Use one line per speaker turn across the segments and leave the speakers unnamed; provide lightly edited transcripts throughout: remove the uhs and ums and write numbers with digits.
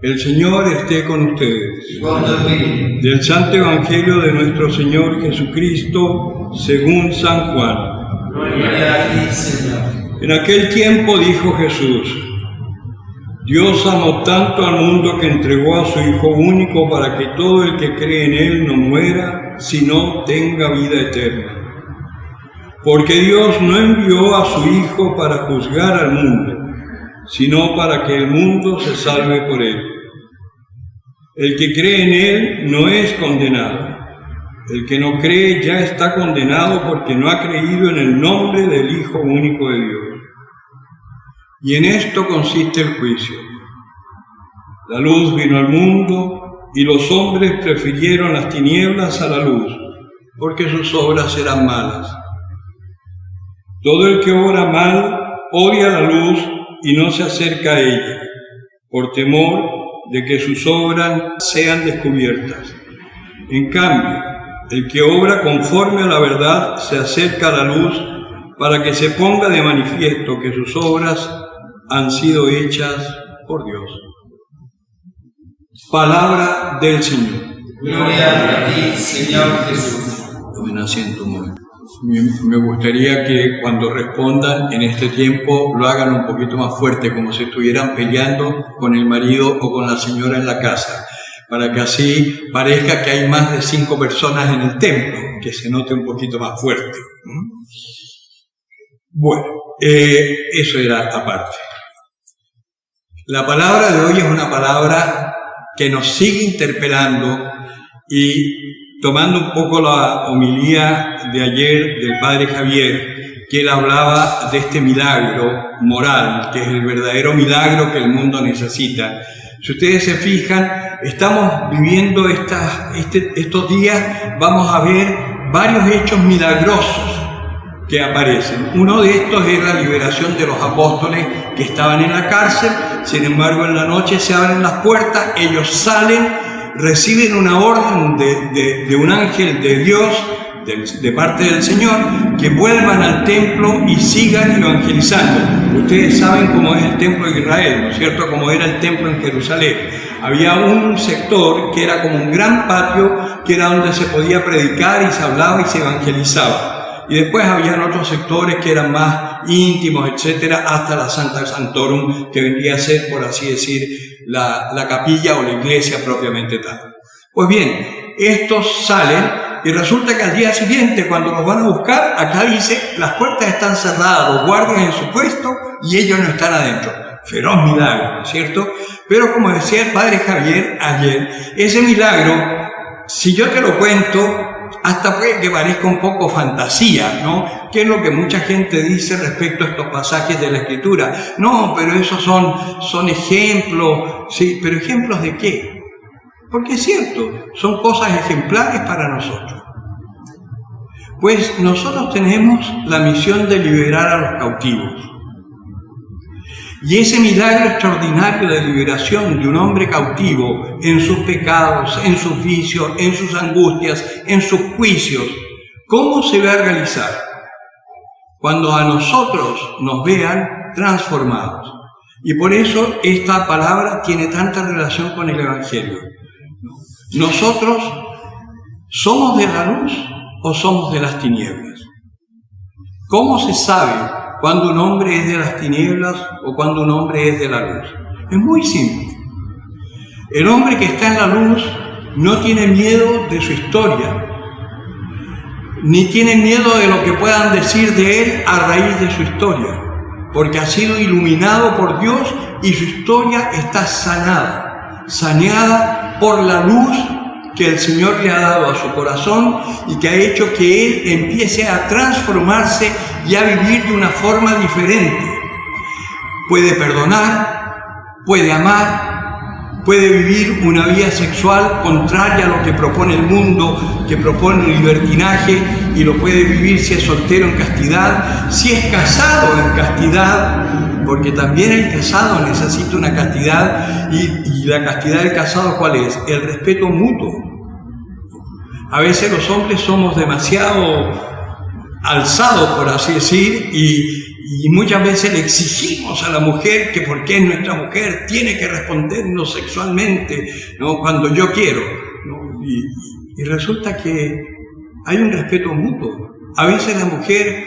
El Señor esté con ustedes. Del Santo Evangelio de nuestro Señor Jesucristo, según San Juan.
Gloria a ti, Señor.
En aquel tiempo dijo Jesús: Dios amó tanto al mundo que entregó a su Hijo único para que todo el que cree en Él no muera, sino tenga vida eterna. Porque Dios no envió a su Hijo para juzgar al mundo, sino para que el mundo se salve por Él. El que cree en Él no es condenado. El que no cree ya está condenado porque no ha creído en el nombre del Hijo único de Dios. Y en esto consiste el juicio. La luz vino al mundo y los hombres prefirieron las tinieblas a la luz, porque sus obras eran malas. Todo el que obra mal odia la luz y no se acerca a ella, por temor de que sus obras sean descubiertas. En cambio, el que obra conforme a la verdad se acerca a la luz para que se ponga de manifiesto que sus obras han sido hechas por Dios. Palabra del Señor.
Gloria a ti, Señor Jesús.
Tomen asiento un momento. Me gustaría que cuando respondan en este tiempo lo hagan un poquito más fuerte, como si estuvieran peleando con el marido o con la señora en la casa, para que así parezca que hay más de 5 personas en el templo, que se note un poquito más fuerte. Bueno, eso era aparte. La palabra de hoy es una palabra que nos sigue interpelando, y tomando un poco la homilía de ayer del Padre Javier, que él hablaba de este milagro moral, que es el verdadero milagro que el mundo necesita. Si ustedes se fijan, estamos viviendo estos días, vamos a ver varios hechos milagrosos que aparecen. Uno de estos es la liberación de los apóstoles que estaban en la cárcel. Sin embargo, en la noche se abren las puertas, ellos salen, reciben una orden de un ángel de Dios, de parte del Señor, que vuelvan al templo y sigan evangelizando. Ustedes saben cómo es el templo de Israel, ¿no es cierto? Cómo era el templo en Jerusalén. Había un sector que era como un gran patio, que era donde se podía predicar y se hablaba y se evangelizaba. Y después habían otros sectores que eran más íntimos, etcétera, hasta la Sancta Sanctorum, que vendría a ser, por así decir, la capilla o la iglesia propiamente tal. Pues bien, estos salen y resulta que al día siguiente, cuando los van a buscar, acá dice, las puertas están cerradas, los guardias en su puesto y ellos no están adentro. Feroz milagro, ¿no es cierto? Pero como decía el Padre Javier ayer, ese milagro, si yo te lo cuento, hasta puede que parezca un poco fantasía, ¿no? Que es lo que mucha gente dice respecto a estos pasajes de la Escritura. No, pero esos son ejemplos. Sí, pero ¿ejemplos de qué? Porque es cierto, son cosas ejemplares para nosotros. Pues nosotros tenemos la misión de liberar a los cautivos. Y ese milagro extraordinario de liberación de un hombre cautivo en sus pecados, en sus vicios, en sus angustias, en sus juicios, ¿cómo se va a realizar? Cuando a nosotros nos vean transformados. Y por eso esta palabra tiene tanta relación con el Evangelio. ¿Nosotros somos de la luz o somos de las tinieblas? ¿Cómo se sabe cuando un hombre es de las tinieblas o cuando un hombre es de la luz? Es muy simple. El hombre que está en la luz no tiene miedo de su historia, ni tiene miedo de lo que puedan decir de él a raíz de su historia, porque ha sido iluminado por Dios y su historia está saneada por la luz que el Señor le ha dado a su corazón y que ha hecho que él empiece a transformarse y a vivir de una forma diferente. Puede perdonar, puede amar, puede vivir una vida sexual contraria a lo que propone el mundo, que propone el libertinaje, y lo puede vivir si es soltero en castidad, si es casado en castidad, porque también el casado necesita una castidad, y la castidad del casado, ¿cuál es? El respeto mutuo. A veces los hombres somos demasiado alzado, por así decir, y muchas veces le exigimos a la mujer que porque es nuestra mujer tiene que respondernos sexualmente, ¿no? Cuando yo quiero, ¿no? Y resulta que hay un respeto mutuo. A veces la mujer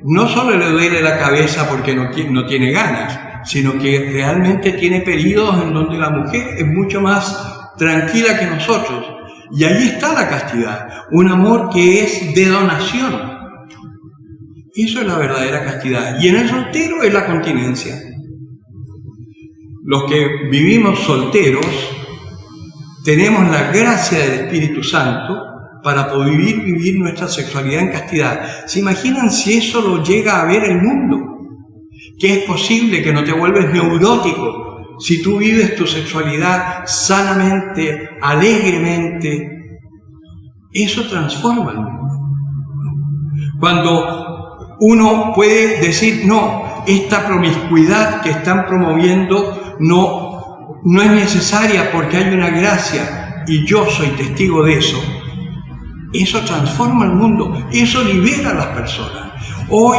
no solo le duele la cabeza porque no tiene ganas, sino que realmente tiene periodos en donde la mujer es mucho más tranquila que nosotros. Y ahí está la castidad, un amor que es de donación. Eso es la verdadera castidad. Y en el soltero es la continencia. Los que vivimos solteros tenemos la gracia del Espíritu Santo para poder vivir nuestra sexualidad en castidad. ¿Se imaginan si eso lo llega a ver el mundo? Que es posible que no te vuelves neurótico si tú vives tu sexualidad sanamente, alegremente. Eso transforma el mundo. Cuando uno puede decir, no, esta promiscuidad que están promoviendo no es necesaria porque hay una gracia y yo soy testigo de eso. Eso transforma el mundo, eso libera a las personas. Hoy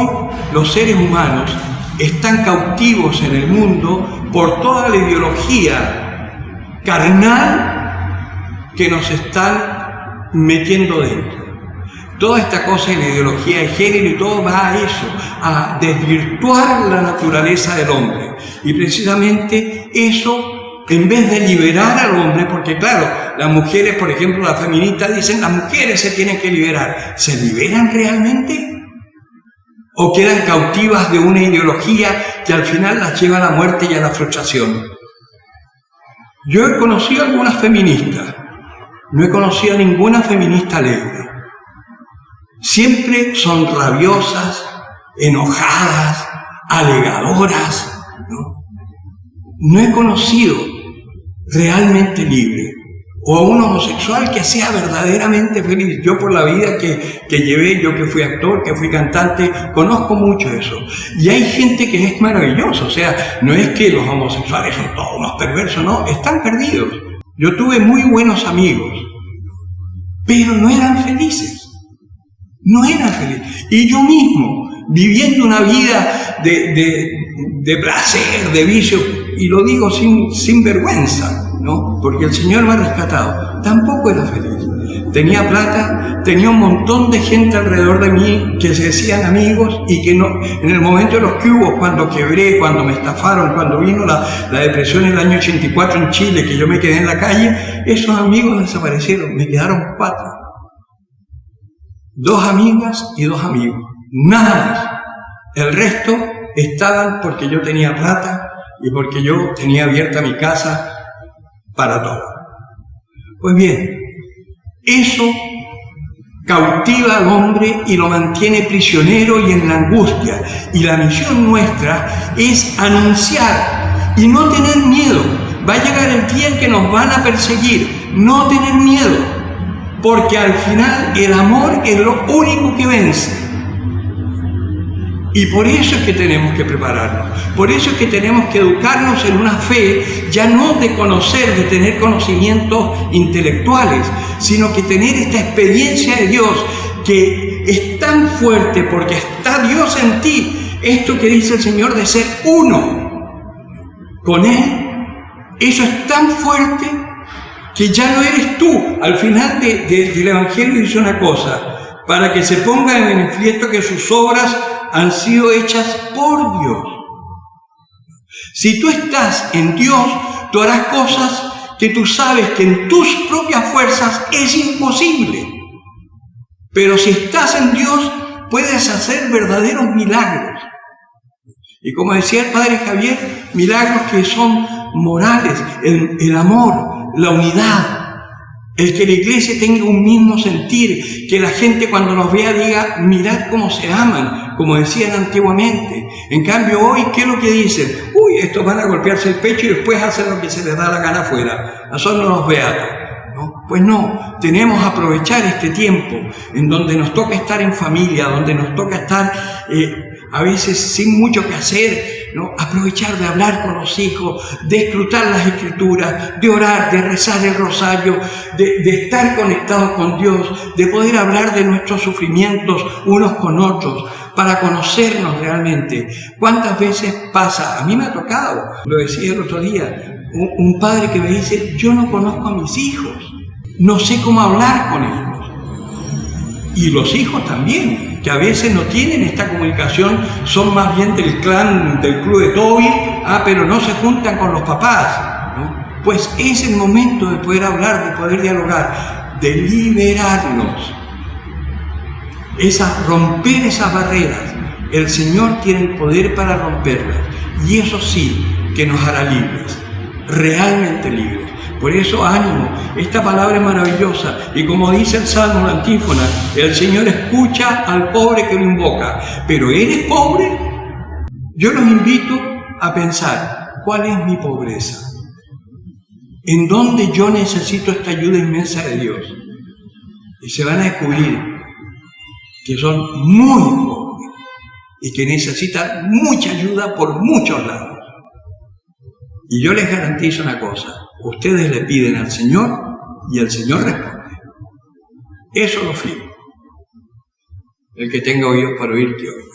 los seres humanos están cautivos en el mundo por toda la ideología carnal que nos están metiendo dentro. Toda esta cosa en la ideología de género y todo va a eso, a desvirtuar la naturaleza del hombre. Y precisamente eso, en vez de liberar al hombre, porque claro, las mujeres, por ejemplo, las feministas dicen, las mujeres se tienen que liberar. ¿Se liberan realmente? ¿O quedan cautivas de una ideología que al final las lleva a la muerte y a la frustración? Yo he conocido a algunas feministas, no he conocido a ninguna feminista alegre. Siempre son rabiosas, enojadas, alegadoras, ¿no? No he conocido realmente libre o a un homosexual que sea verdaderamente feliz. Yo por la vida que llevé, yo que fui actor, que fui cantante, conozco mucho eso. Y hay gente que es maravillosa, o sea, no es que los homosexuales son todos unos perversos, no, están perdidos. Yo tuve muy buenos amigos, pero no eran felices. No eran felices. Y yo mismo, viviendo una vida de placer, de vicio, y lo digo sin vergüenza, ¿no? Porque el Señor me ha rescatado, tampoco era feliz. Tenía plata, tenía un montón de gente alrededor de mí que se decían amigos y que no, en el momento de los que hubo, cuando quebré, cuando me estafaron, cuando vino la depresión en el año 84 en Chile, que yo me quedé en la calle, esos amigos desaparecieron, me quedaron 4. 2 amigas y 2 amigos, nada más. El resto estaban porque yo tenía plata y porque yo tenía abierta mi casa para todo. Pues bien, eso cautiva al hombre y lo mantiene prisionero y en la angustia. Y la misión nuestra es anunciar y no tener miedo. Va a llegar el día en que nos van a perseguir, no tener miedo. Porque al final el amor es lo único que vence. Y por eso es que tenemos que prepararnos. Por eso es que tenemos que educarnos en una fe, ya no de conocer, de tener conocimientos intelectuales, sino que tener esta experiencia de Dios que es tan fuerte porque está Dios en ti. Esto que dice el Señor de ser uno con Él, eso es tan fuerte que ya no eres tú. Al final del Evangelio dice una cosa, para que se ponga en manifiesto que sus obras han sido hechas por Dios. Si tú estás en Dios, tú harás cosas que tú sabes que en tus propias fuerzas es imposible. Pero si estás en Dios, puedes hacer verdaderos milagros. Y como decía el Padre Javier, milagros que son morales, el amor, la unidad, el que la iglesia tenga un mismo sentir, que la gente cuando nos vea diga, mirad cómo se aman, como decían antiguamente. En cambio hoy, ¿qué es lo que dicen? Uy, estos van a golpearse el pecho y después hacen lo que se les da la gana afuera. A son los beatos, ¿no? Pues no, tenemos que aprovechar este tiempo en donde nos toca estar en familia, donde nos toca estar a veces sin mucho que hacer, ¿no?, aprovechar de hablar con los hijos, de escrutar las escrituras, de orar, de rezar el rosario, de estar conectados con Dios, de poder hablar de nuestros sufrimientos unos con otros, para conocernos realmente. ¿Cuántas veces pasa? A mí me ha tocado, lo decía el otro día, un padre que me dice: yo no conozco a mis hijos, no sé cómo hablar con ellos. Y los hijos también, que a veces no tienen esta comunicación, son más bien del clan, del club de Toby, pero no se juntan con los papás, ¿no? Pues es el momento de poder hablar, de poder dialogar, de liberarnos, romper esas barreras. El Señor tiene el poder para romperlas, y eso sí que nos hará libres, realmente libres. Por eso, ánimo, esta palabra es maravillosa, y como dice el Salmo, la antífona, el Señor escucha al pobre que lo invoca. Pero ¿eres pobre? Yo los invito a pensar, ¿cuál es mi pobreza? ¿En dónde yo necesito esta ayuda inmensa de Dios? Y se van a descubrir que son muy pobres y que necesitan mucha ayuda por muchos lados. Y yo les garantizo una cosa: ustedes le piden al Señor y el Señor responde. Eso lo firmo. El que tenga oídos para oír, que oiga.